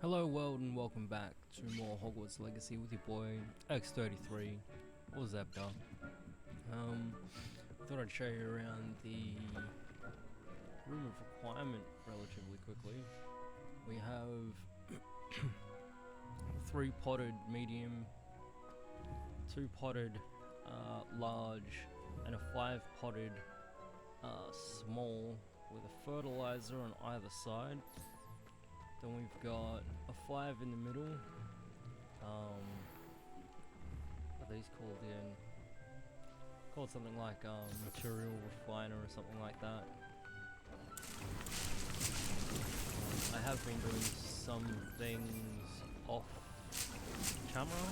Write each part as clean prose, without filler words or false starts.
Hello world and welcome back to more Hogwarts Legacy with your boy X33 or Zebda. I thought I'd show you around the room of requirement relatively quickly. We have 3 potted medium, 2 potted large, and a 5 potted small with a fertilizer on either side. Then we've got a 5 in the middle. What are these called again? Called something like material refiner or something like that. I have been doing some things off camera.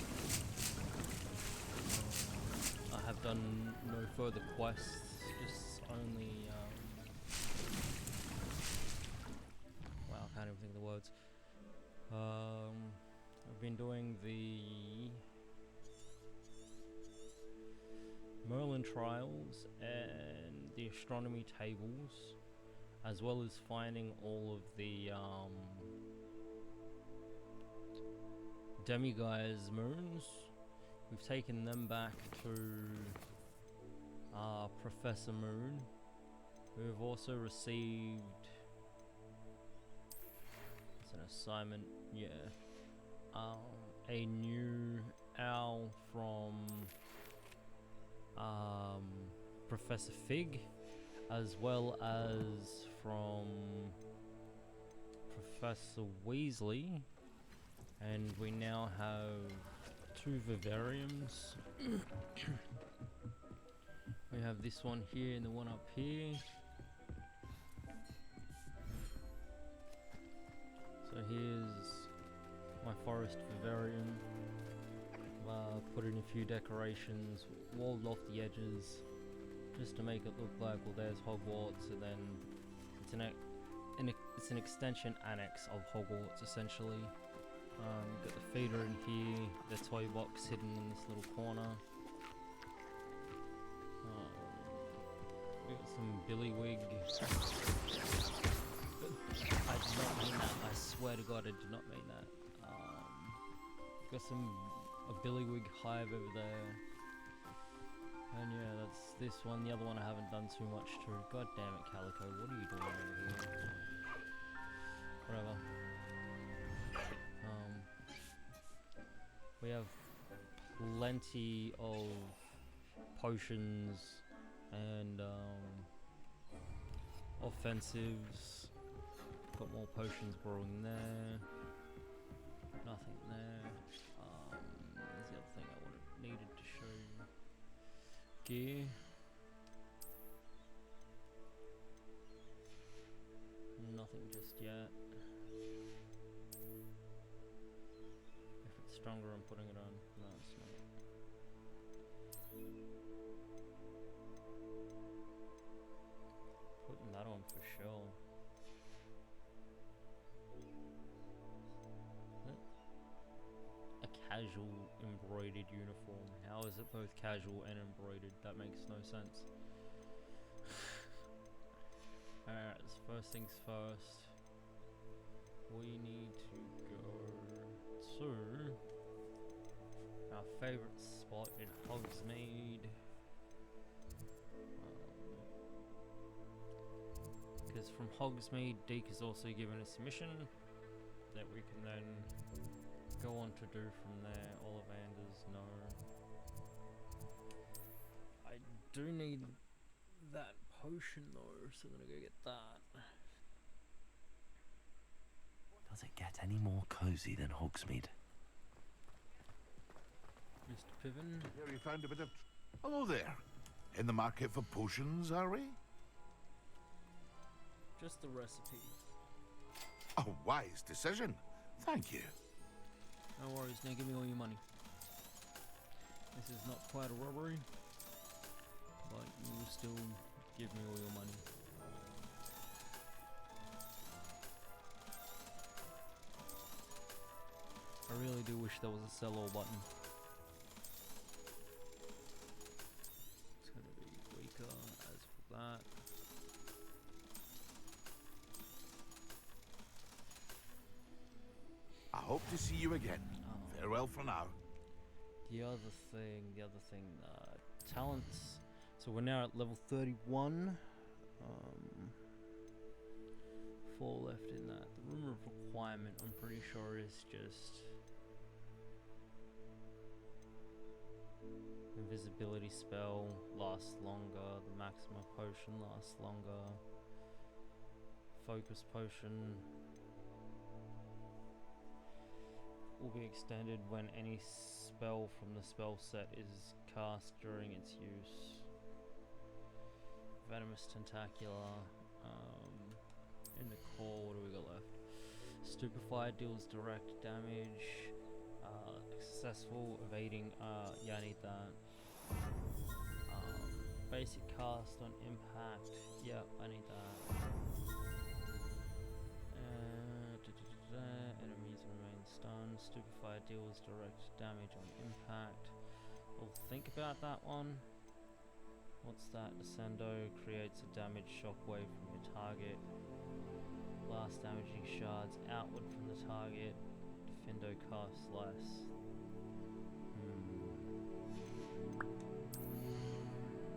I have done no further quests, just only wow, I can't even think of the words. I've been doing the Merlin trials and the astronomy tables, as well as finding all of the demiguise moons. We've taken them back to Professor Moon. We've also received an assignment, a new owl from Professor Fig, as well as from Professor Weasley, and we now have 2 vivariums. We have this one here and the one up here. So here's my forest vivarium. Put in a few decorations, walled off the edges, just to make it look like, well, there's Hogwarts, and then it's an extension annex of Hogwarts, essentially. Got the feeder in here, the toy box hidden in this little corner. We got some Billywig. I did not mean that. I swear to God, I did not mean that. Got a Billywig hive over there. And yeah, that's this one. The other one I haven't done too much to. God damn it, Calico, what are you doing over here? Whatever. We have plenty of potions and offensives. Got more potions brewing there. Nothing there. There's the other thing I needed to show you. Gear. Nothing just yet. If it's stronger, I'm putting it on. No, it's not. Putting that on for sure. A casual embroidered uniform. How is it both casual and embroidered? That makes no sense. Alright, first things first. We need to go to our favourite spot in Hogsmeade. Because from Hogsmeade, Deke has also given us a mission that we can then go on to do from there. Ollivanders, no. I do need that potion though, so I'm gonna go get that. Does it get any more cozy than Hogsmeade? Mr. Piven. Here we found a bit of... Hello there. In the market for potions, are we? Just the recipes. A wise decision. Thank you. No worries, now give me all your money. This is not quite a robbery, but you will still give me all your money. I really do wish there was a sell all button. It's gonna be weaker as for that. to see you again. Oh. Farewell for now. The other thing, talents. So we're now at level 31. 4 left in that. The Room of Requirement, I'm pretty sure, is just invisibility spell lasts longer. The Maxima Potion lasts longer. Focus Potion will be extended when any spell from the spell set is cast during its use. Venomous Tentacular. In the core, what do we got left? Stupefy deals direct damage. Successful evading. Yeah, I need that. Basic cast on impact. Yeah, I need that. Enemies remain stunned. Stupefy deals direct damage on impact. We'll think about that one. What's that? Descendo creates a damage shockwave from your target. Blast damaging shards outward from the target. Defendo casts less.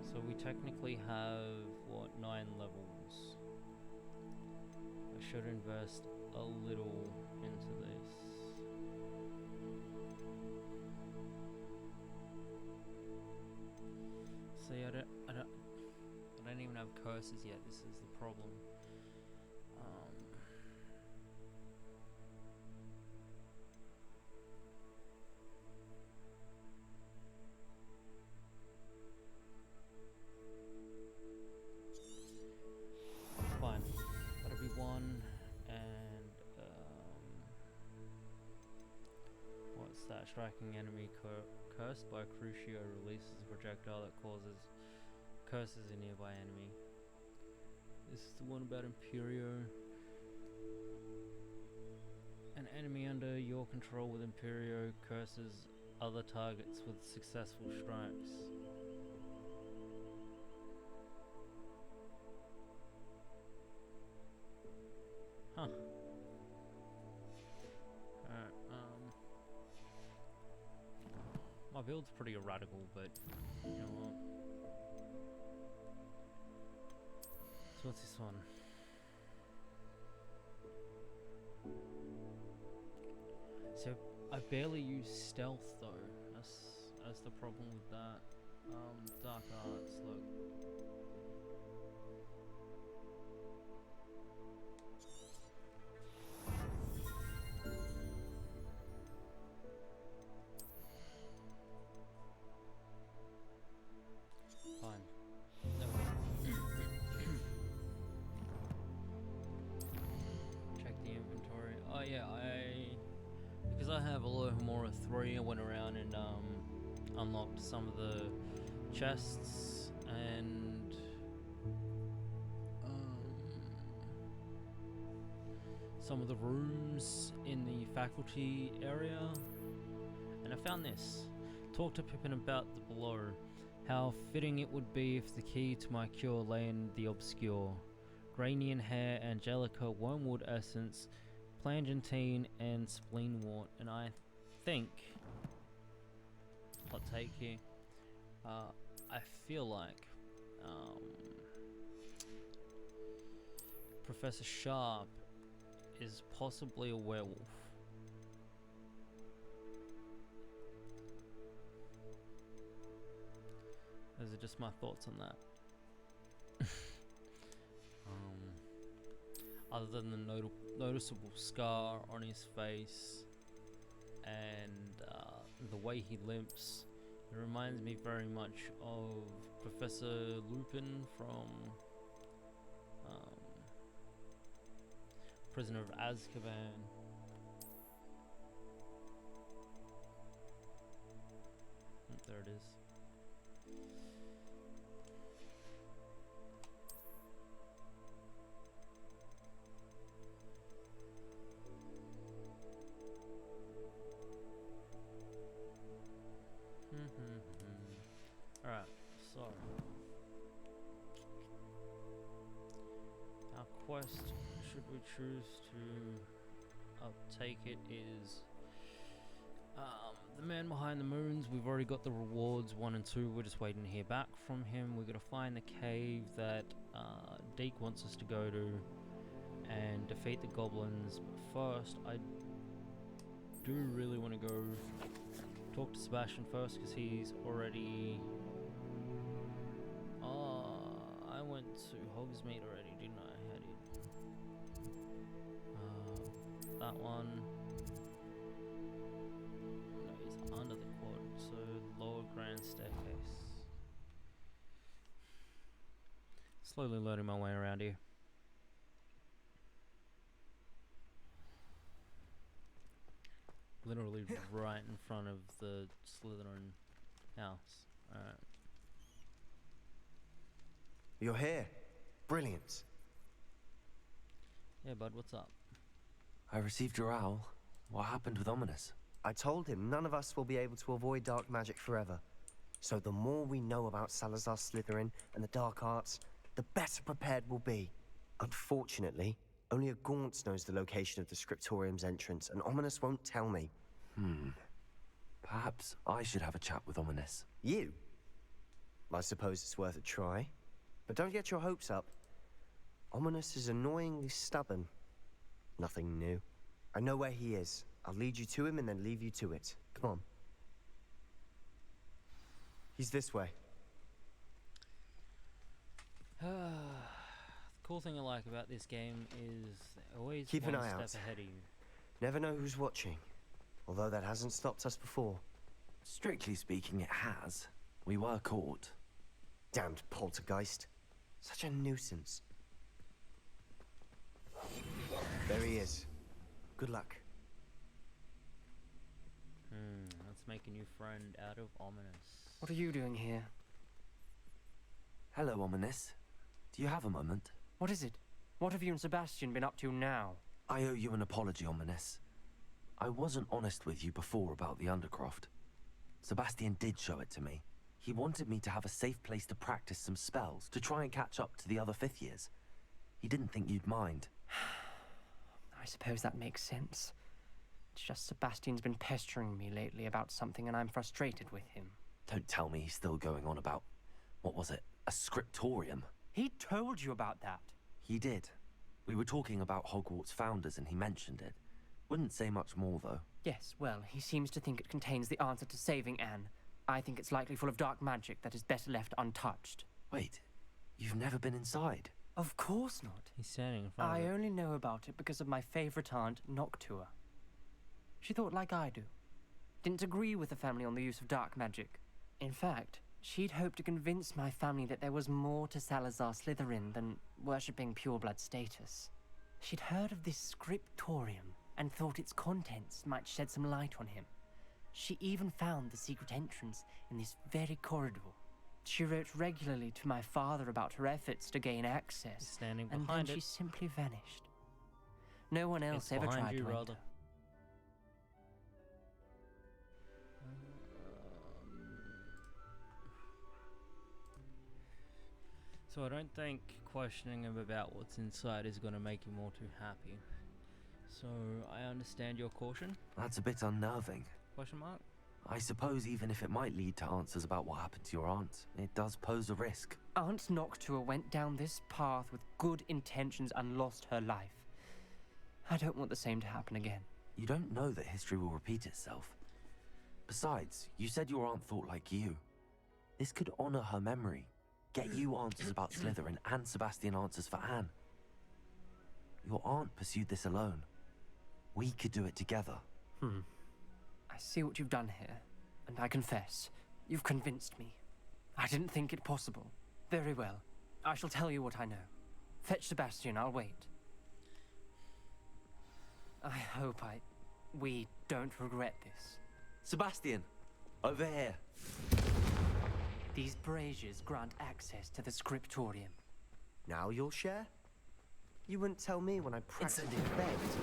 So we technically have, what, 9 levels. I should invest a little into this. See, I don't even have curses yet. This is the problem. Fine, that'll be 1, and what's that? Striking enemy cursed by Crucio releases a projectile that causes curses a nearby enemy. This is the one about Imperio. An enemy under your control with Imperio curses other targets with successful strikes. Huh. Alright, my build's pretty radical, but you know what? So what's this one? So I barely use stealth though. That's the problem with that. Dark arts, look. Fine. No. Check the inventory. Oh yeah, because I have a Alohomora 3, I went around and unlocked some of the chests and some of the rooms in the faculty area, and I found this. Talk to Pippin about the below. How fitting it would be if the key to my cure lay in the obscure. Granian hair, Angelica, wormwood essence, plangentine, and spleenwort. And I think, hot take here, I feel like Professor Sharp is possibly a werewolf. Those are just my thoughts on that. Other than the noticeable scar on his face and the way he limps, it reminds me very much of Professor Lupin from Prisoner of Azkaban. There it is. Alright, so our quest, should we choose to uptake it, is The man behind the moons, we've already got the rewards 1 and 2. We're just waiting to hear back from him. We're gonna find the cave that Deke wants us to go to and defeat the goblins. But first, I do really want to go talk to Sebastian first because he's already. I went to Hogsmeade already, didn't I? How did? That one. No, he's under the quad, so lower grand staircase. Slowly learning my way around here. Literally right in front of the Slytherin house. Alright. You're here. Brilliant. Yeah, bud, what's up? I received your owl. What happened with Ominous? I told him none of us will be able to avoid dark magic forever. So the more we know about Salazar Slytherin and the dark arts, the better prepared we'll be. Unfortunately, only a Gaunt knows the location of the Scriptorium's entrance, and Ominous won't tell me. Perhaps I should have a chat with Ominous. You? I suppose it's worth a try. But don't get your hopes up. Ominous is annoyingly stubborn. Nothing new. I know where he is. I'll lead you to him and then leave you to it. Come on. He's this way. The cool thing I like about this game is they're always Keep an one eye step out. ahead of you. Never know who's watching. Although that hasn't stopped us before. Strictly speaking, it has. We were caught. Damned poltergeist. Such a nuisance. There he is. Good luck. Let's make a new friend out of Ominous. What are you doing here? Hello, Ominous. Do you have a moment? What is it? What have you and Sebastian been up to now? I owe you an apology, Ominous. I wasn't honest with you before about the Undercroft. Sebastian did show it to me. He wanted me to have a safe place to practice some spells, to try and catch up to the other 5th years. He didn't think you'd mind. I suppose that makes sense. It's just Sebastian's been pestering me lately about something and I'm frustrated with him. Don't tell me he's still going on about, what was it, a scriptorium? He told you about that. He did. We were talking about Hogwarts founders and he mentioned it. Wouldn't say much more, though. Yes, well, he seems to think it contains the answer to saving Anne. I think it's likely full of dark magic that is better left untouched. Wait, you've never been inside? Of course not. He's standing in front I of it. only know about it because of my favorite aunt, Noctua. She thought like I do. Didn't agree with the family on the use of dark magic. In fact, she'd hoped to convince my family that there was more to Salazar Slytherin than worshipping pureblood status. She'd heard of this Scriptorium and thought its contents might shed some light on him. She even found the secret entrance in this very corridor. She wrote regularly to my father about her efforts to gain He's access, standing and then behind she it. simply vanished. No one else It's ever behind tried you, to rather. enter. So I don't think questioning him about what's inside is going to make him all too happy. So I understand your caution? That's a bit unnerving. Question mark? I suppose even if it might lead to answers about what happened to your aunt, it does pose a risk. Aunt Noctua went down this path with good intentions and lost her life. I don't want the same to happen again. You don't know that history will repeat itself. Besides, you said your aunt thought like you. This could honor her memory. Get you answers about Slytherin and Sebastian answers for Anne. Your aunt pursued this alone. We could do it together. I see what you've done here, and I confess, you've convinced me. I didn't think it possible. Very well. I shall tell you what I know. Fetch Sebastian, I'll wait. I hope we don't regret this. Sebastian! Over here! These braziers grant access to the Scriptorium. Now you'll share? You wouldn't tell me when I practically begged.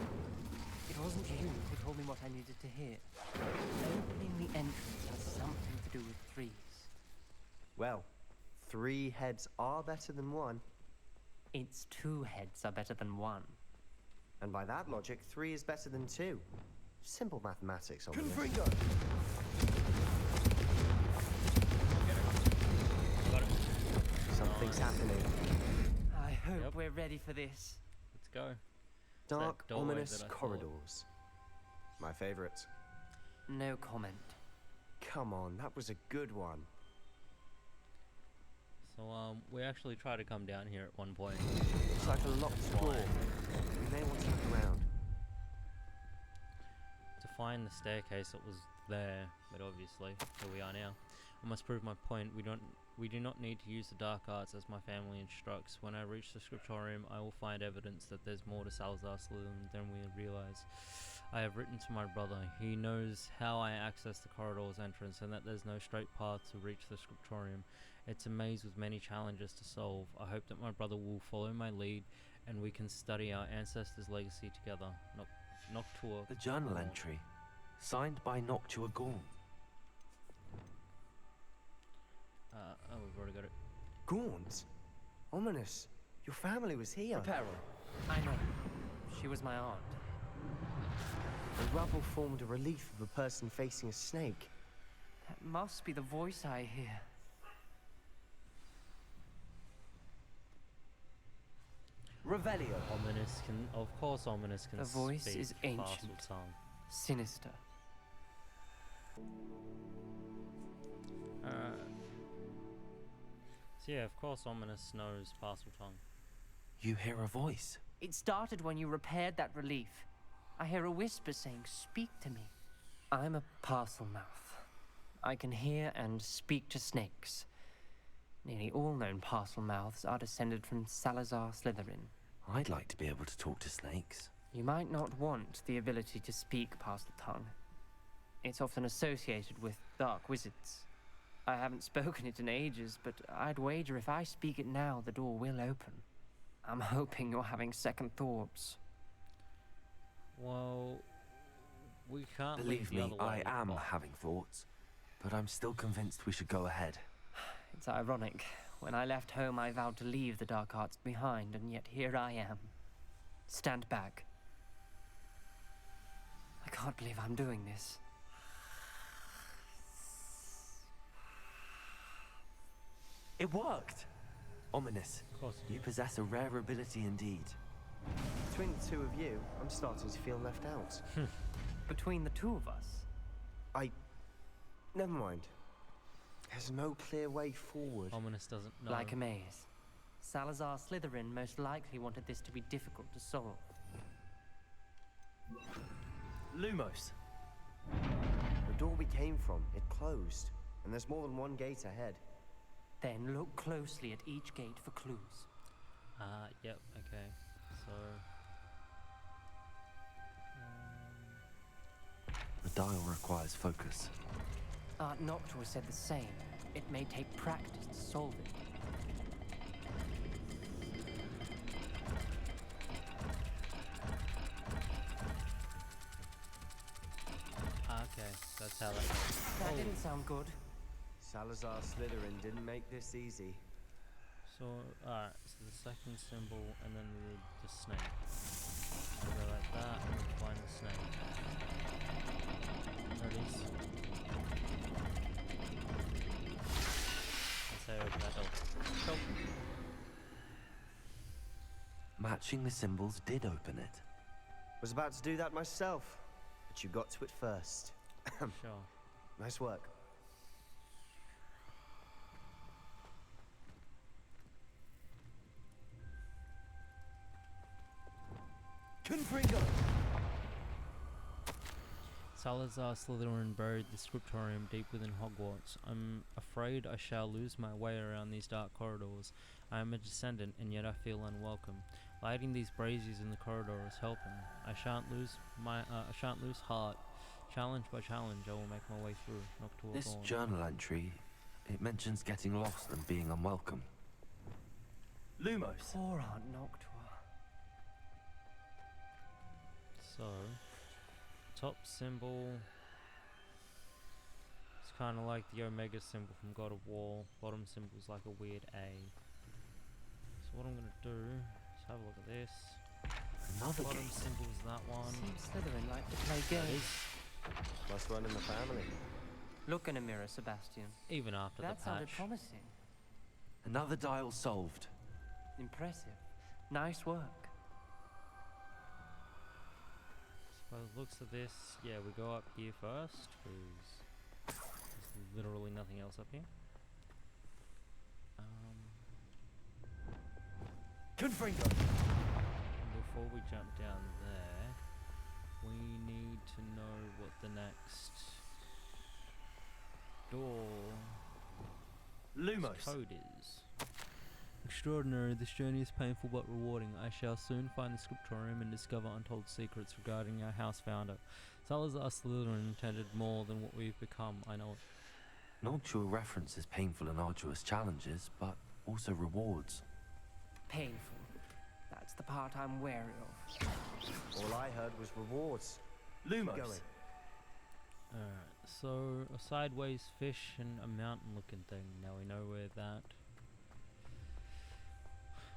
It wasn't you who told me what I needed to hear. Opening the entrance has something to do with threes. Well, 3 heads are better than 1. Its 2 heads are better than 1. And by that logic, 3 is better than 2. Simple mathematics, Ominous. Confringo! Got it. Something's happening. I hope Yep. we're ready for this. Let's go. Dark, doorway ominous that I thought. corridors. My favorite. No comment. Come on, that was a good one. So we actually tried to come down here at one point. It's like a locked door. We may want to look around. To find the staircase that was there, but obviously here we are now. I must prove my point. We do not need to use the dark arts as my family instructs. When I reach the Scriptorium, I will find evidence that there's more to Salazar Slytherin than we realize. I have written to my brother. He knows how I access the corridor's entrance and that there's no straight path to reach the Scriptorium. It's a maze with many challenges to solve. I hope that my brother will follow my lead and we can study our ancestors' legacy together. Noctua. The journal entry, signed by Noctua Gorm. Oh, we've already got it. Gaunt? Ominous. Your family was here. Peril. I know. She was my aunt. The rubble formed a relief of a person facing a snake. That must be the voice I hear. Revelio. Ominous can, of course, Ominous can The voice speak is ancient. Parseltongue. Sinister. So yeah, of course, Ominous knows Parseltongue. You hear a voice. It started when you repaired that relief. I hear a whisper saying, "Speak to me." I'm a parcel mouth. I can hear and speak to snakes. Nearly all known parcel mouths are descended from Salazar Slytherin. I'd like to be able to talk to snakes. You might not want the ability to speak parcel tongue. It's often associated with dark wizards. I haven't spoken it in ages, but I'd wager if I speak it now, the door will open. I'm hoping you're having second thoughts. Well, we can't Believe leave the me, other I way, am but- having thoughts, but I'm still convinced we should go ahead. It's ironic. When I left home, I vowed to leave the dark arts behind, and yet here I am. Stand back. I can't believe I'm doing this. It worked! Ominous, Of course. you possess a rare ability indeed. Between the two of you, I'm starting to feel left out. Between the two of us, Never mind. There's no clear way forward. Ominous doesn't know. like a maze. Salazar Slytherin most likely wanted this to be difficult to solve. Lumos. The door we came from, it closed. And there's more than one gate ahead. Then look closely at each gate for clues. Yep, okay. So... The dial requires focus. Aunt Noctua said the same. It may take practice to solve it. okay, that's how that goes. That didn't sound good. Salazar Slytherin didn't make this easy. So, alright, so the second symbol and then the snake. So go like that and then find the snake. There it is. That's how you open that door. Cool. Matching the symbols did open it. Was about to do that myself, but you got to it first. Sure. Nice work. Confringo! Salazar Slytherin buried the Scriptorium deep within Hogwarts. I'm afraid I shall lose my way around these dark corridors. I am a descendant, and yet I feel unwelcome. Lighting these braziers in the corridor is helping. I shan't lose heart. Challenge by challenge, I will make my way through. Noctua This Dawn. journal entry, it mentions getting lost and being unwelcome. Lumos. Poor Aunt Noctua. So, top symbol. It's kind of like the Omega symbol from God of War. Bottom symbol is like a weird A. So what I'm gonna do is have a look at this. Another Bottom gate. symbol is that one. Seems Slytherin like to play That games. is Must run in the family. Look in a mirror, Sebastian. Even after That the sounded patch. promising. Another dial solved. Impressive. Nice work. By the looks of this, yeah, we go up here first, because there's literally nothing else up here. Gryffindor! Before we jump down there, we need to know what the next door Lumos! code is. Extraordinary, this journey is painful but rewarding. I shall soon find the Scriptorium and discover untold secrets regarding our house founder. Salazar Slytherin intended more than what we've become, I know it. Noctua references painful and arduous challenges, but also rewards. Painful. That's the part I'm wary of. All I heard was rewards. Lumos! Keep going. Alright, so a sideways fish and a mountain looking thing. Now we know where that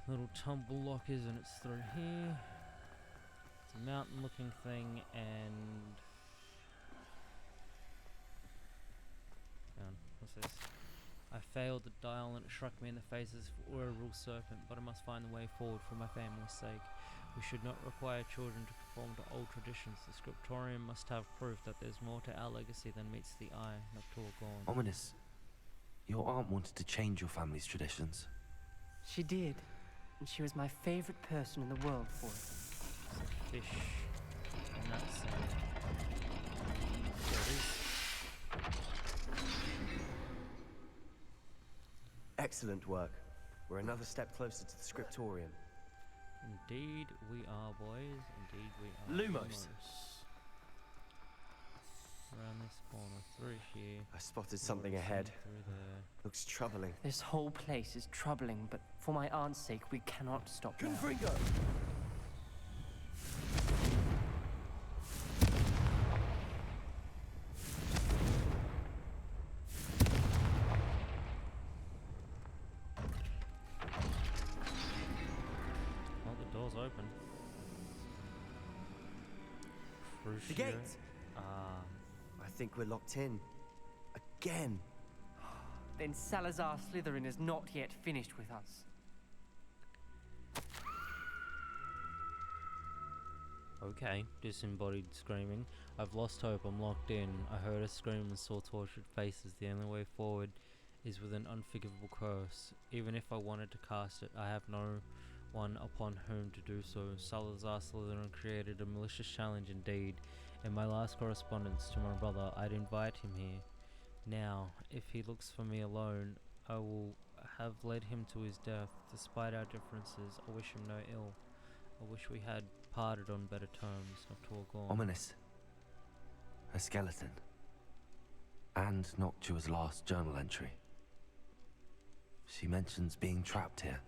little tumble lock is, and it's through here. It's a mountain looking thing, and what's this? I failed the dial and it struck me in the face as if it were a real serpent, but I must find the way forward for my family's sake. We should not require children to conform to old traditions. The Scriptorium must have proof that there's more to our legacy than meets the eye. Noctua gone. Ominous. Your aunt wanted to change your family's traditions. She did. And she was my favorite person in the world for it. Fish. And that's there it is. Excellent work. We're another step closer to the Scriptorium. Indeed we are, boys. Indeed we are. Lumos. Around this corner, through here. I spotted something ahead. Through there. Looks troubling. This whole place is troubling, but for my aunt's sake, we cannot stop now. Gryffindor! Oh, the door's open. The Crucio. gate! Ah. I think we're locked in. Again. Then Salazar Slytherin is not yet finished with us. Okay, disembodied screaming. I've lost hope, I'm locked in. I heard a scream and saw tortured faces. The only way forward is with an unforgivable curse. Even if I wanted to cast it, I have no one upon whom to do so. Salazar Slytherin created a malicious challenge indeed. In my last correspondence to my brother, I'd invite him here. Now, if he looks for me alone, I will have led him to his death. Despite our differences, I wish him no ill. I wish we had parted on better terms. Noctua gone. Ominous. A skeleton. And Noctua's last journal entry. She mentions being trapped here,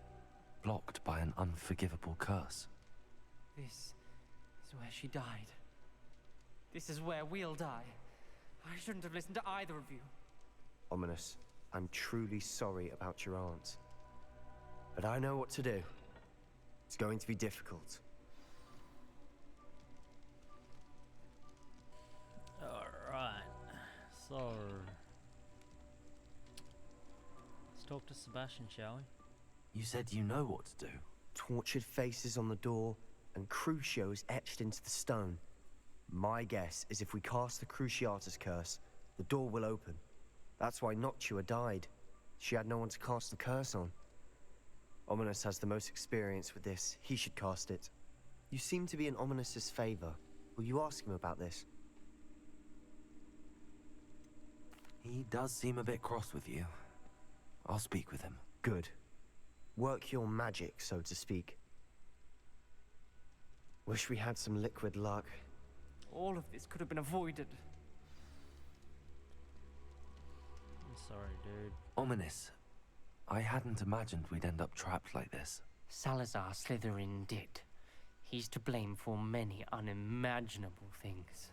blocked by an unforgivable curse. This is where she died. This is where we'll die. I shouldn't have listened to either of you. Ominous, I'm truly sorry about your aunt. But I know what to do. It's going to be difficult. Alright, so let's talk to Sebastian, shall we? You said you know what to do. Tortured faces on the door, and Crucio is etched into the stone. My guess is if we cast the Cruciatus curse, the door will open. That's why Noctua died. She had no one to cast the curse on. Ominous has the most experience with this. He should cast it. You seem to be in Ominous's favor. Will you ask him about this? He does seem a bit cross with you. I'll speak with him. Good. Work your magic, so to speak. Wish we had some liquid luck. All of this could have been avoided. I'm sorry, dude. Ominous. I hadn't imagined we'd end up trapped like this. Salazar Slytherin did. He's to blame for many unimaginable things.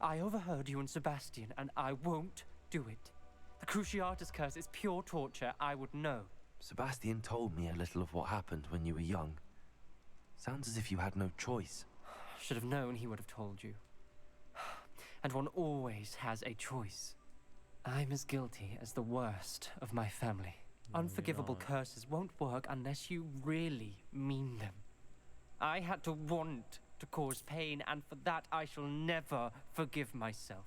I overheard you and Sebastian, and I won't do it. The Cruciatus curse is pure torture, I would know. Sebastian told me a little of what happened when you were young. Sounds as if you had no choice. Should have known he would have told you. and one always has a choice. I'm as guilty as the worst of my family. Unforgivable curses won't work unless you really mean them. I had to want to cause pain, and for that I shall never forgive myself.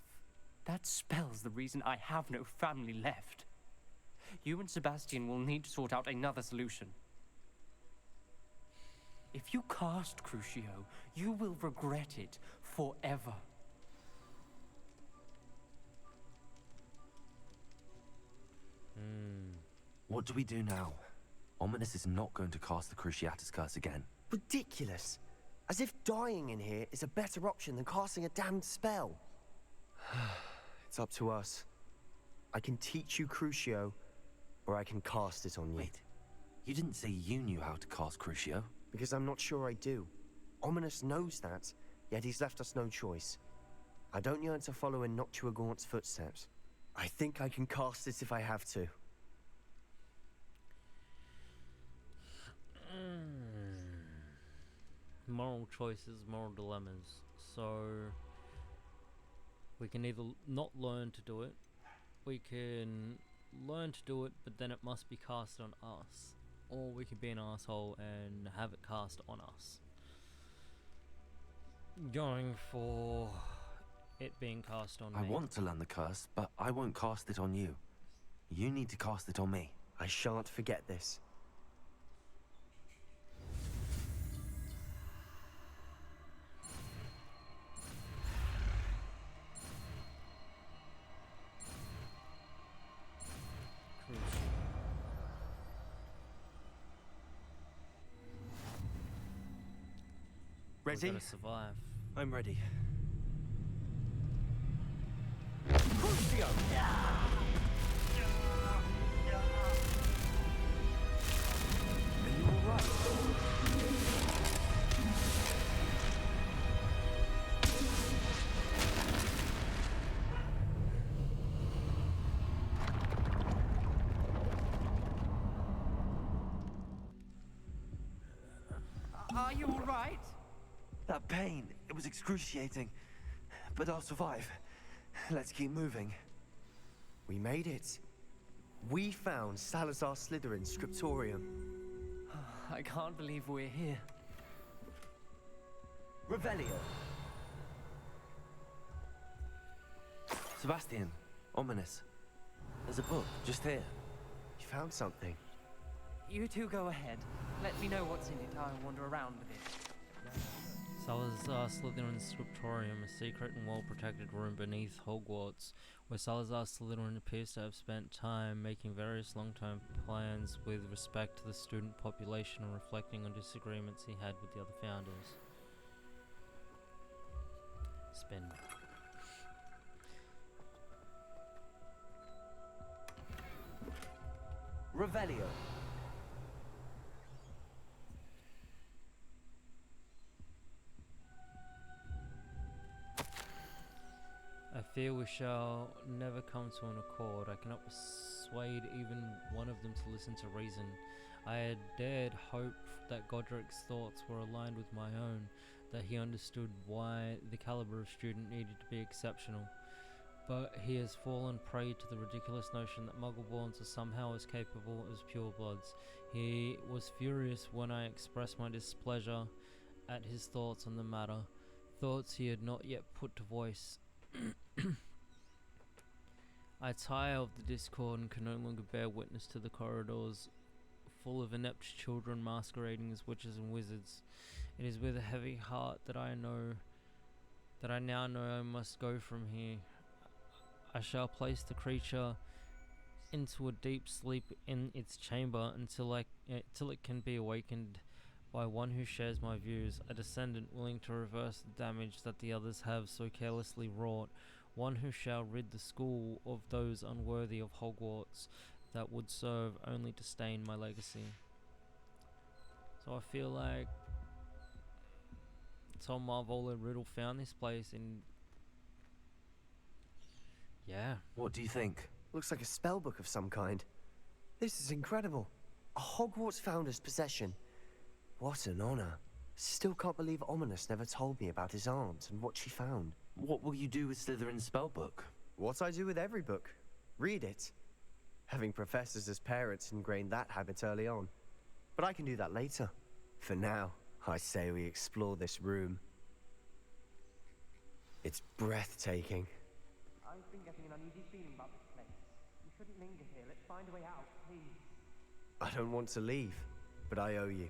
That spells the reason I have no family left. You and Sebastian will need to sort out another solution. If you cast Crucio, you will regret it forever. What do we do now? Ominous is not going to cast the Cruciatus Curse again. Ridiculous. As if dying in here is a better option than casting a damned spell. It's up to us. I can teach you Crucio, or I can cast it on you. Wait, you didn't say you knew how to cast Crucio? Because I'm not sure I do. Ominous knows that, yet he's left us no choice. I don't yearn to follow in Noctua Gaunt's footsteps. I think I can cast it if I have to. Moral choices, moral dilemmas. So we can either not learn to do it, we can learn to do it, but then it must be cast on us, or we can be an asshole and have it cast on us. Going for it being cast on I me. want to learn the curse, but I won't cast it on you. You need to cast it on me. I shan't forget this. We're Ready? gonna survive. I'm ready. Are you all right? Are you all right? That pain, it was excruciating. But I'll survive. Let's keep moving. We made it. We found Salazar Slytherin's Scriptorium. I can't believe we're here. Revelio. Sebastian, Ominous. There's a book just here. You found something. You two go ahead. Let me know what's in it. I'll wander around with it. Salazar Slytherin's Scriptorium, a secret and well-protected room beneath Hogwarts, where Salazar Slytherin appears to have spent time making various long-term plans with respect to the student population and reflecting on disagreements he had with the other founders. Spin. Revelio. I fear we shall never come to an accord. I cannot persuade even one of them to listen to reason. I had dared hope that Godric's thoughts were aligned with my own, that he understood why the caliber of student needed to be exceptional. But he has fallen prey to the ridiculous notion that Muggleborns are somehow as capable as purebloods. He was furious when I expressed my displeasure at his thoughts on the matter, thoughts he had not yet put to voice. I tire of the discord and can no longer bear witness to the corridors full of inept children masquerading as witches and wizards. It is with a heavy heart that I now know I must go from here. I shall place the creature into a deep sleep in its chamber until it can be awakened by one who shares my views, a descendant willing to reverse the damage that the others have so carelessly wrought, one who shall rid the school of those unworthy of Hogwarts that would serve only to stain my legacy. So I feel like Tom Marvola and Riddle found this place and yeah. What do you think? Looks like a spellbook of some kind. This is incredible. A Hogwarts founder's possession. What an honor. Still can't believe Ominous never told me about his aunt and what she found. What will you do with Slytherin's spellbook? What I do with every book. Read it. Having professors as parents ingrained that habit early on. But I can do that later. For now, I say we explore this room. It's breathtaking. I've been getting an uneasy feeling about this place. We shouldn't linger here. Let's find a way out, please. I don't want to leave, but I owe you.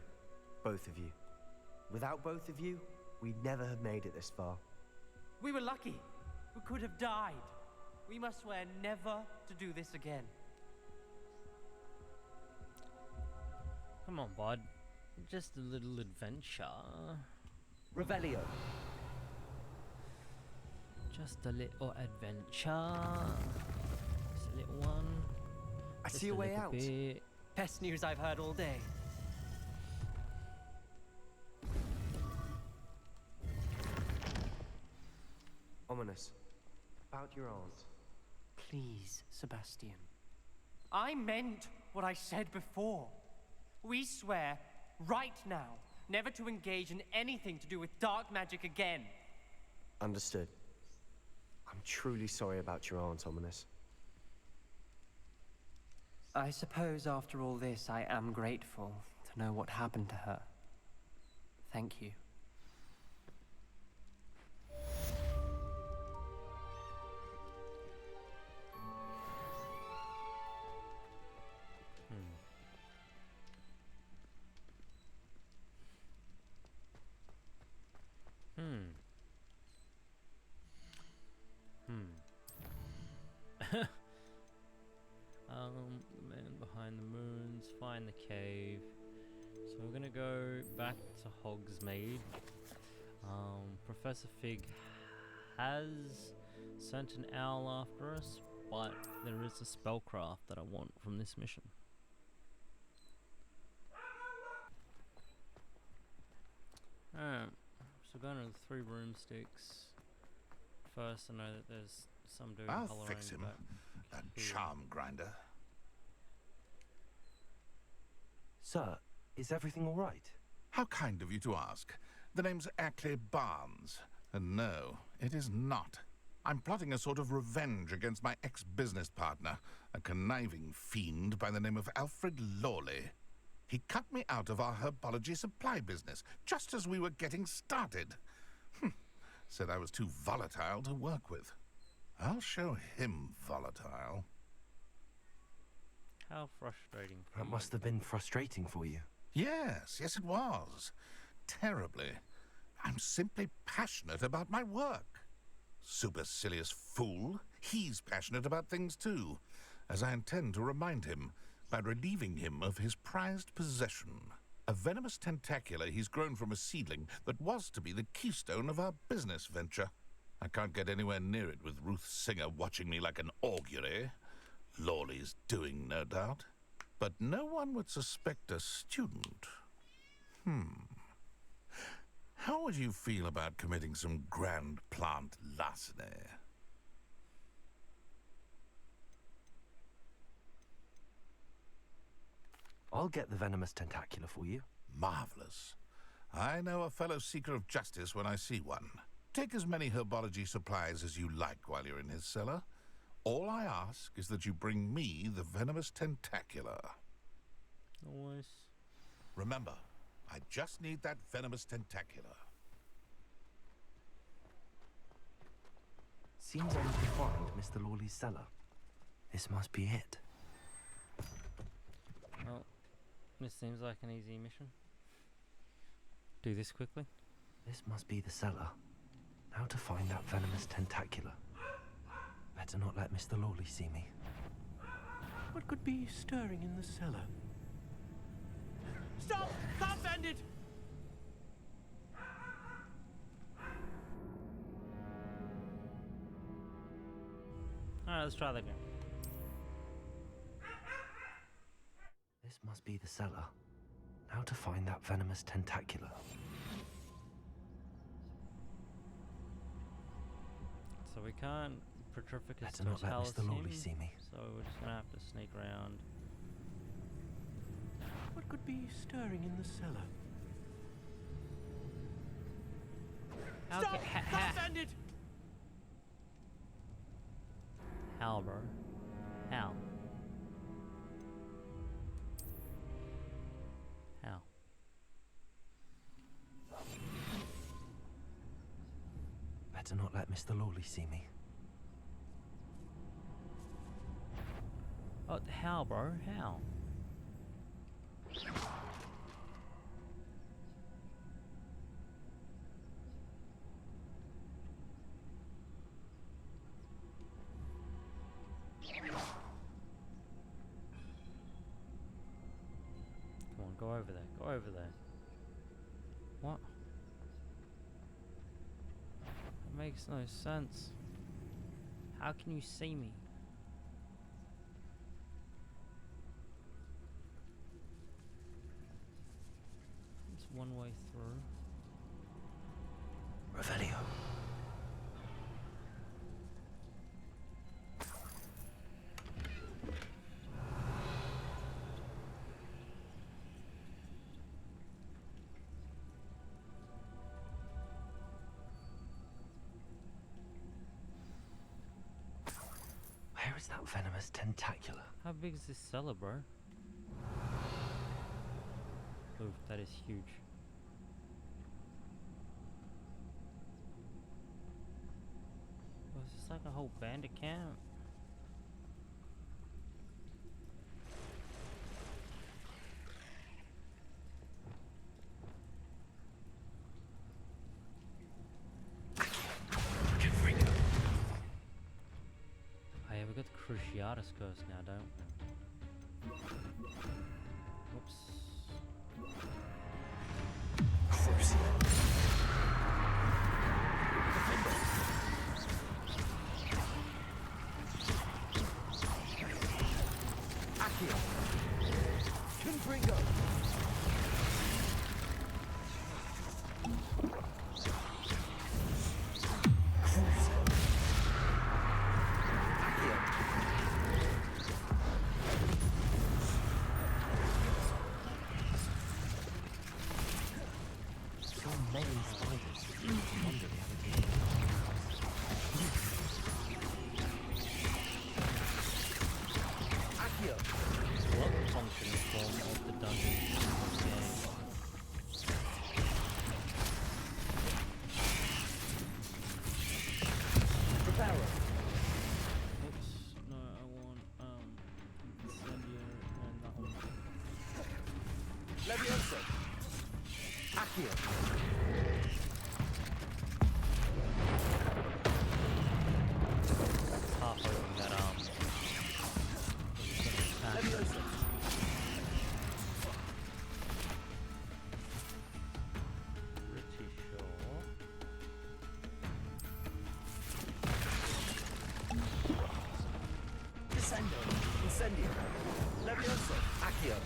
Both of you. Without both of you, we'd never have made it this far. We were lucky. We could have died. We must swear never to do this again. Come on, bud. Just a little adventure. Revelio. Just a little adventure. Just a little one. I Just see a way little out. bit. Best news I've heard all day. Ominous. About your aunt. Please, Sebastian. I meant what I said before. We swear, right now, never to engage in anything to do with dark magic again. Understood. I'm truly sorry about your aunt, Ominous. I suppose after all this, I am grateful to know what happened to her. Thank you. The man behind the moons, find the cave. So we're gonna go back to Hogsmeade. Professor Fig has sent an owl after us, but there is a spellcraft that I want from this mission. Alright, so going to the 3 broomsticks. First, I know that there's some dude I'll hollering fix him. back That here. charm grinder. Sir, is everything all right? How kind of you to ask. The name's Ackley Barnes. And no, it is not. I'm plotting a sort of revenge against my ex-business partner, a conniving fiend by the name of Alfred Lawley. He cut me out of our herbology supply business, just as we were getting started. Said I was too volatile to work with. I'll show him volatile. How frustrating. for That you. must have been frustrating for you. Yes, it was. Terribly. I'm simply passionate about my work. Supercilious fool. He's passionate about things too, as I intend to remind him by relieving him of his prized possession. A venomous tentacula he's grown from a seedling that was to be the keystone of our business venture. I can't get anywhere near it with Ruth Singer watching me like an augury. Lawley's doing, no doubt. But no one would suspect a student. How would you feel about committing some grand plant larceny? I'll get the venomous tentacula for you. Marvelous. I know a fellow seeker of justice when I see one. Take as many herbology supplies as you like while you're in his cellar. All I ask is that you bring me the venomous tentacula. Always. Remember, I just need that venomous tentacula. Seems undefined, Mr. Lawley's cellar. This must be it. Well, this seems like an easy mission. Do this quickly. This must be the cellar. How to find that venomous tentacula. Better not let Mr. Lawley see me. What could be stirring in the cellar? Stop! Can't bend it! Alright, let's try that again. This must be the cellar. How to find that venomous tentacula. So we can't Petrificus Better not let totalis Mr. Lawley him, see me. so we're just gonna have to sneak around. What could be stirring in the cellar? Stop! Can't bend it! bro? How? How? Better not let Mr. Lawley see me. Oh, how, bro? How? Come on, go over there. Go over there. What? That makes no sense. How can you see me? It's one way through. Revelio. Where is that venomous tentacula? How big is this cellar, bro? Ooh, that is huge. Was this like a whole bandit camp? Hey, we got the Cruciatus curse now, don't we? Whoops. What function form of the dungeon in this game? Oops, no, I want Incendio and that one. Leviosa. Accio. It's half open that Leviosa. pretty sure. Descendo. Incendio. Leviosa. Accio.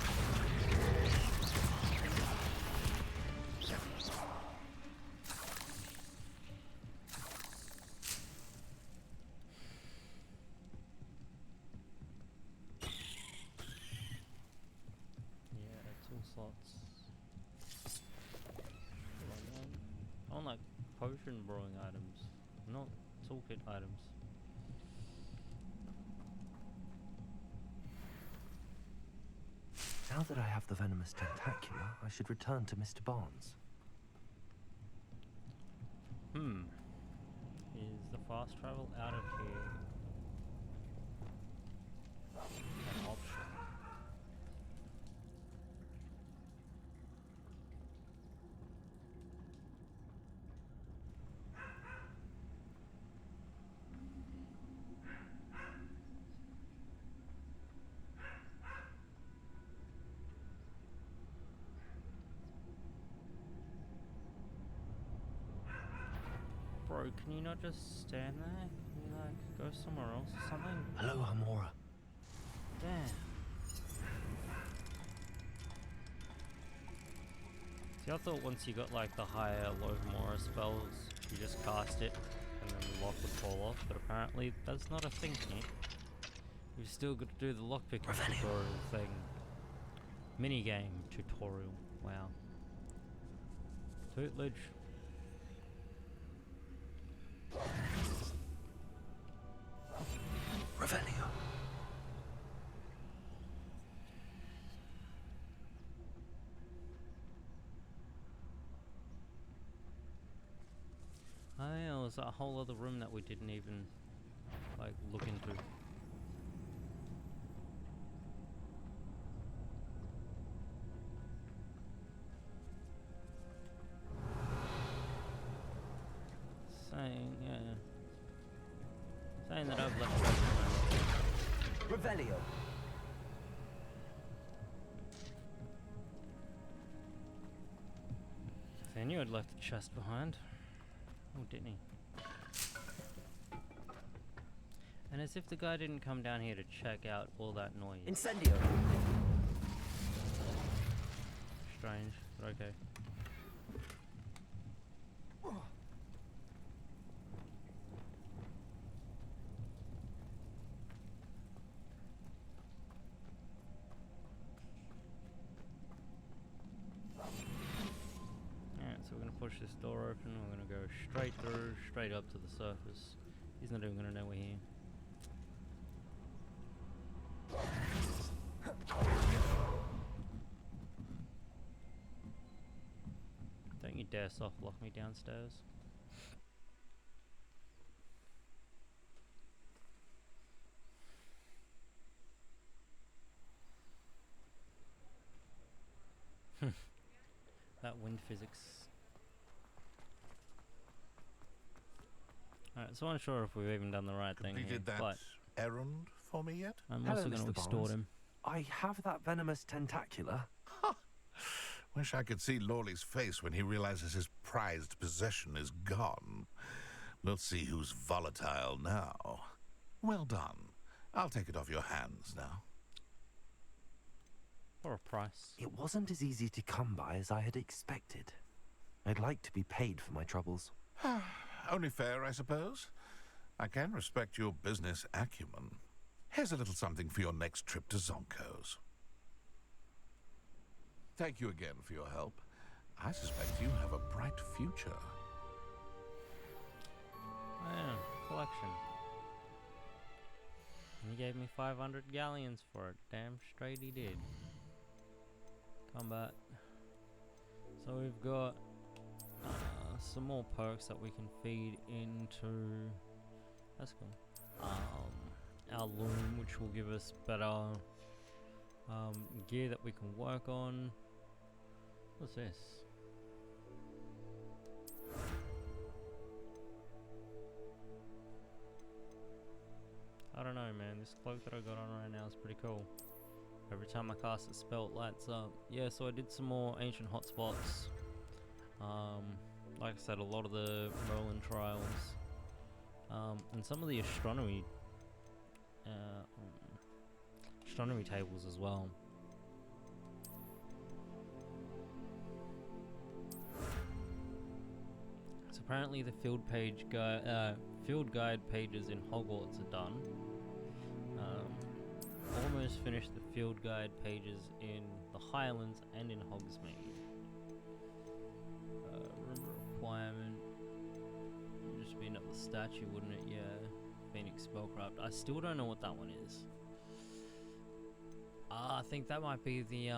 Yeah, tool slots. I want like potion brewing items, not toolkit items. Now that I have the venomous tentacula, I should return to Mr. Barnes. Is the fast travel out of here an option? Bro, can you not just stand there? Can you like go somewhere else or something? Hello, Amora. Damn. See, I thought once you got like the higher Lovemora spells, you just cast it and then the lock would fall off, but apparently that's not a thing here. You've still got to do the lockpicking tutorial thing. Minigame tutorial. Wow. Tutelage. Revelio. also a whole other room that we didn't even like look into. Saying that I've left Revelio. I knew I'd left the chest behind. Oh, didn't he? And as if the guy didn't come down here to check out all that noise. Incendio. Strange, but okay. Push this door open, we're gonna go straight through, straight up to the surface. He's not even gonna know we're here. Don't you dare soft lock me downstairs. That wind physics. Alright, so I'm not sure if we've even done the right thing here, Completed that but errand for me yet? I'm Hello, also going to Mr. extort Barnes. him. I have that venomous tentacula. Wish I could see Lawley's face when he realizes his prized possession is gone. We'll see who's volatile now. Well done. I'll take it off your hands now. For a price. It wasn't as easy to come by as I had expected. I'd like to be paid for my troubles. Only fair, I suppose. I can respect your business acumen. Here's a little something for your next trip to Zonko's. Thank you again for your help. I suspect you have a bright future. Oh yeah, collection. And he gave me 500 galleons for it. Damn straight he did. Combat. So we've got some more perks that we can feed into. That's cool. Our loom, which will give us better gear that we can work on. What's this? I don't know, man. This cloak that I got on right now is pretty cool. Every time I cast a spell, it lights up. Yeah, so I did some more ancient hotspots. Like I said, a lot of the Merlin trials. And some of the astronomy tables as well. So apparently the field guide pages in Hogwarts are done. Almost finished the field guide pages in the Highlands and in Hogsmeade. Room requirement would just be another statue, wouldn't it? Yeah, Phoenix Spellcraft. I still don't know what that one is. I think that might be the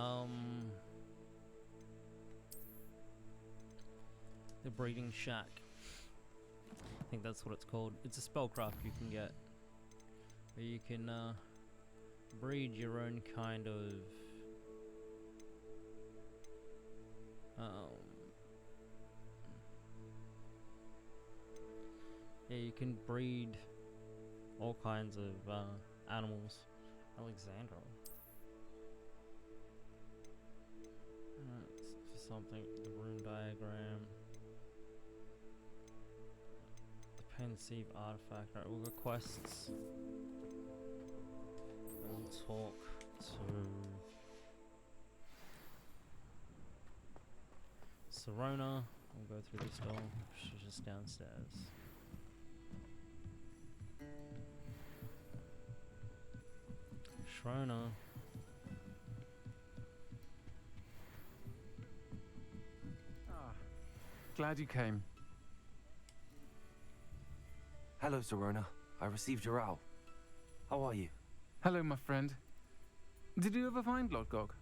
breeding shack. I think that's what it's called. It's a spellcraft you can get, where you can breed your own kind of yeah, you can breed all kinds of animals. Alexandra. For something, the room diagram. The pensive artifact. Right, we've got quests. We'll talk to Serona. We'll go through this door. She's just downstairs. Shrona. Glad you came. Hello, Serona. I received your owl. How are you? Hello, my friend. Did you ever find Lord Gog?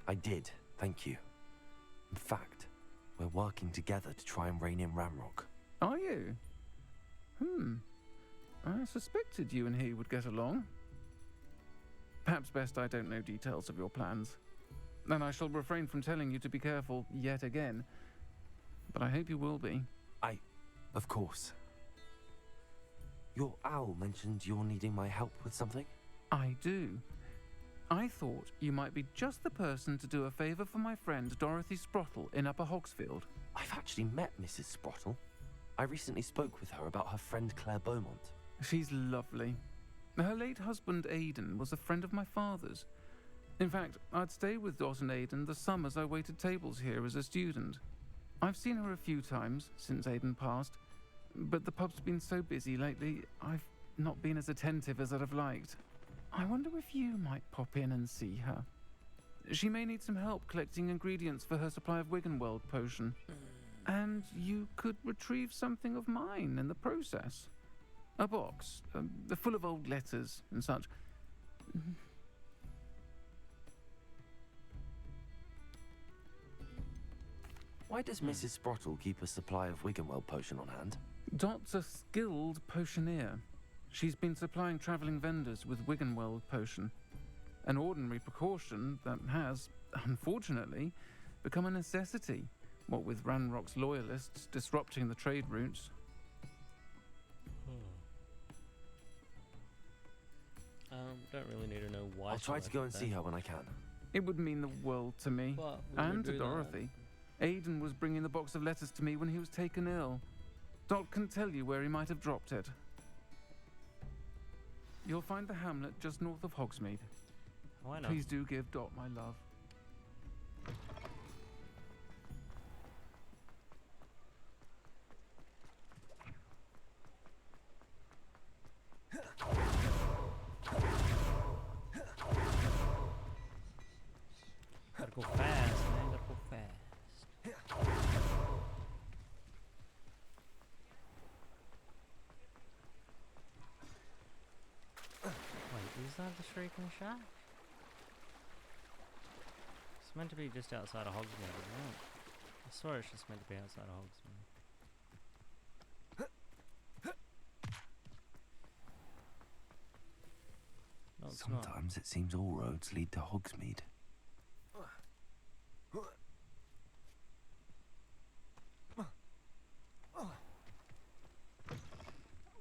I did, thank you. In fact, we're working together to try and rein in Ramrock. Are you? I suspected you and he would get along. Perhaps best I don't know details of your plans. And I shall refrain from telling you to be careful yet again. But I hope you will be. Of course. Your owl mentioned you're needing my help with something? I do. I thought you might be just the person to do a favour for my friend Dorothy Sprottle in Upper Hogsfield. I've actually met Mrs. Sprottle. I recently spoke with her about her friend Claire Beaumont. She's lovely. Her late husband Aidan was a friend of my father's. In fact, I'd stay with Dot and Aidan the summers I waited tables here as a student. I've seen her a few times since Aidan passed, but the pub's been so busy lately, I've not been as attentive as I'd have liked. I wonder if you might pop in and see her. She may need some help collecting ingredients for her supply of Wiggenweld potion. And you could retrieve something of mine in the process. A box, full of old letters and such. Why does Mrs. Sprottle keep a supply of Wiggenweld potion on hand? Dot's a skilled potioneer. She's been supplying travelling vendors with Wiggenweld potion. An ordinary precaution that has, unfortunately, become a necessity, what with Ranrock's loyalists disrupting the trade routes. Don't really need to know why. I'll try to go and see her when I can. It would mean the world to me, But will and you to do Dorothy. Aidan was bringing the box of letters to me when he was taken ill. Dot can tell you where he might have dropped it. You'll find the hamlet just north of Hogsmeade. Why not? Please do give Dot my love. Gotta go fast, man. Gotta go fast. Wait, is that the Shrieking Shack? It's meant to be just outside of Hogsmeade, isn't it? I swear it's just meant to be outside of Hogsmeade. No, it's not. Sometimes it seems all roads lead to Hogsmeade.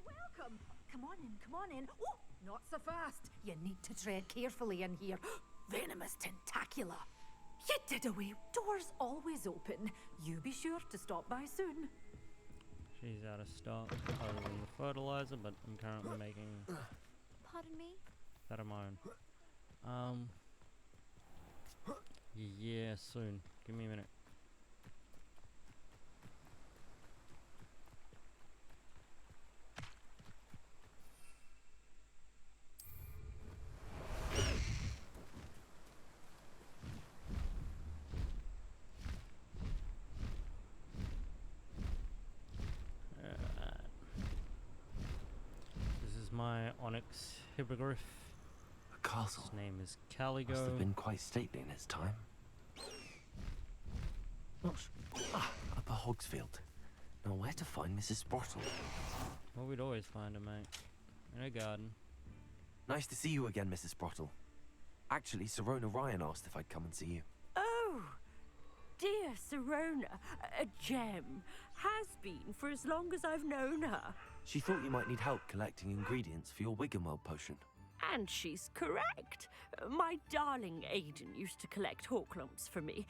Welcome! Come on in, come on in. Oh, not so fast. You need to tread carefully in here. Venomous tentacula. You did away. Doors always open. You be sure to stop by soon. She's out of stock other than the fertilizer, but I'm currently making Pardon me? that of my own. Yeah, soon. Give me a minute. This is my Onyx Hippogriff. A castle. His name is Must Caligo. have been quite stately in its time. Upper Hogsfield. Now where to find Mrs. Sprottle? Well, we'd always find her, mate. In her garden. Nice to see you again, Mrs. Sprottle. Actually, Serona Ryan asked if I'd come and see you. Oh, dear Serona, a gem. Has been for as long as I've known her. She thought you might need help collecting ingredients for your Wiggenweld potion. And she's correct. My darling Aidan used to collect Horklumps for me.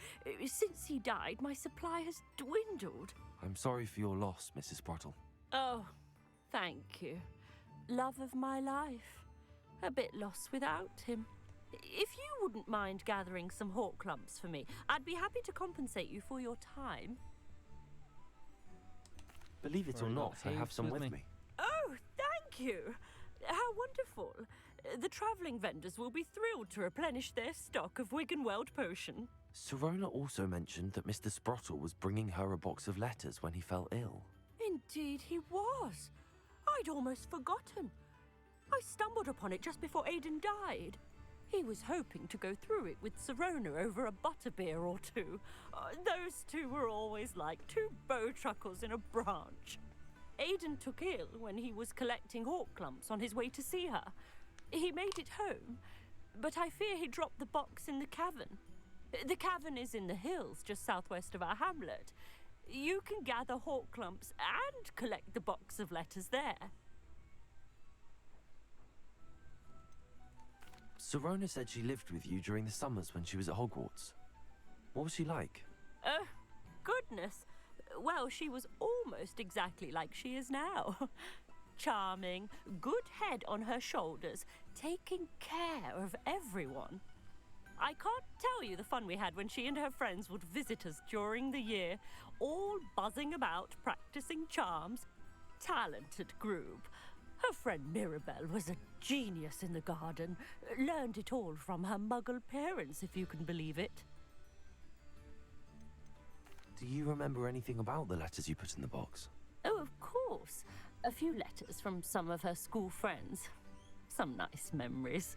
Since he died, my supply has dwindled. I'm sorry for your loss, Mrs. Sprottle. Oh, thank you. Love of my life. A bit lost without him. If you wouldn't mind gathering some Horklumps for me, I'd be happy to compensate you for your time. Believe it or Very not, well. I have some with With me. me. Oh, thank you. How wonderful. The travelling vendors will be thrilled to replenish their stock of Wiggenweld potion. Serona also mentioned that Mr. Sprottle was bringing her a box of letters when he fell ill. Indeed he was. I'd almost forgotten. I stumbled upon it just before Aidan died. He was hoping to go through it with Sirona over a butterbeer or two. Those two were always like two bowtruckles in a branch. Aidan took ill when he was collecting hawk clumps on his way to see her. He made it home, but I fear he dropped the box in the cavern. The cavern is in the hills just southwest of our hamlet. You can gather hawk clumps and collect the box of letters there. Sirona said she lived with you during the summers when she was at Hogwarts. What was she like? Goodness. Well, she was almost exactly like she is now. Charming, good head on her shoulders, taking care of everyone. I can't tell you the fun we had when she and her friends would visit us during the year, all buzzing about, practicing charms. Talented group. Her friend Mirabelle was a genius in the garden. Learned it all from her muggle parents, if you can believe it. Do you remember anything about the letters you put in the box? Oh, of course. A few letters from some of her school friends. Some nice memories.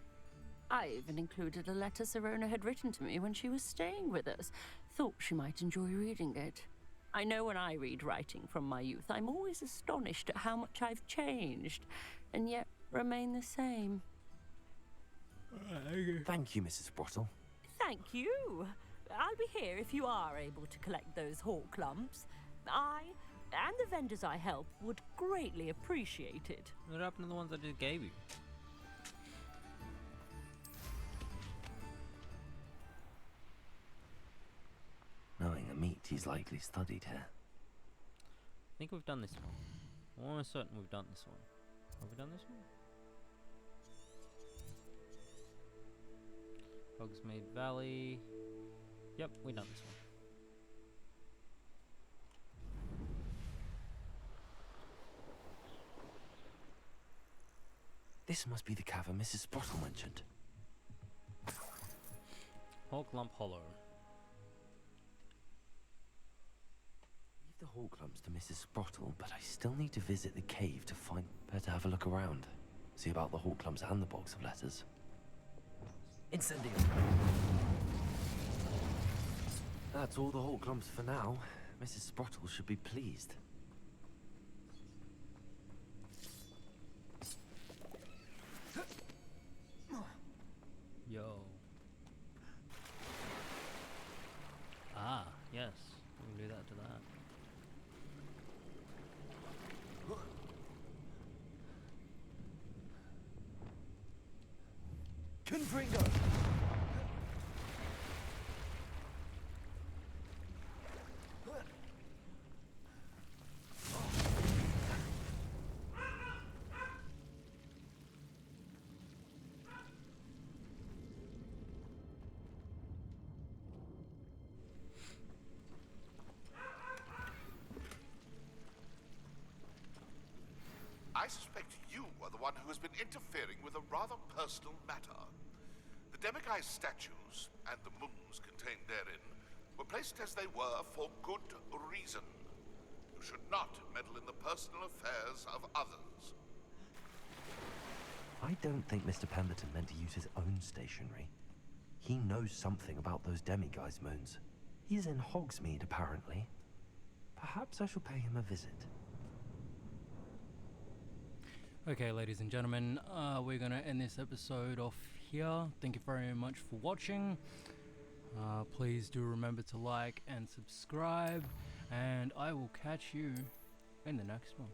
I even included a letter Sirona had written to me when she was staying with us. Thought she might enjoy reading it. I know when I read writing from my youth, I'm always astonished at how much I've changed, and yet remain the same. Thank you, Mrs. Brottle. Thank you. I'll be here if you are able to collect those hawk clumps. I, and the vendors I help, would greatly appreciate it. What happened to the ones I just gave you? Knowing a meat he's likely studied here. I think we've done this one. I'm almost certain we've done this one. Have we done this one? Hogsmeade Valley. Yep, we've done this one. This must be the cavern Mrs. Sprottle mentioned. Hawklump Hollow. Leave the hawk lumps to Mrs. Sprottle, but I still need to visit the cave to find where to have a look around. See about the hawk lumps and the box of letters. Incendio! That's all the hawk lumps for now. Mrs. Sprottle should be pleased. Yo. Ah, yes. We can do that to that. Confringo! I suspect you are the one who has been interfering with a rather personal matter. The Demiguise statues and the moons contained therein were placed as they were for good reason. You should not meddle in the personal affairs of others. I don't think Mr. Pemberton meant to use his own stationery. He knows something about those Demiguise moons. He's in Hogsmeade, apparently. Perhaps I shall pay him a visit. Okay, ladies and gentlemen, we're going to end this episode off here. Thank you very much for watching. Please do remember to like and subscribe, and I will catch you in the next one.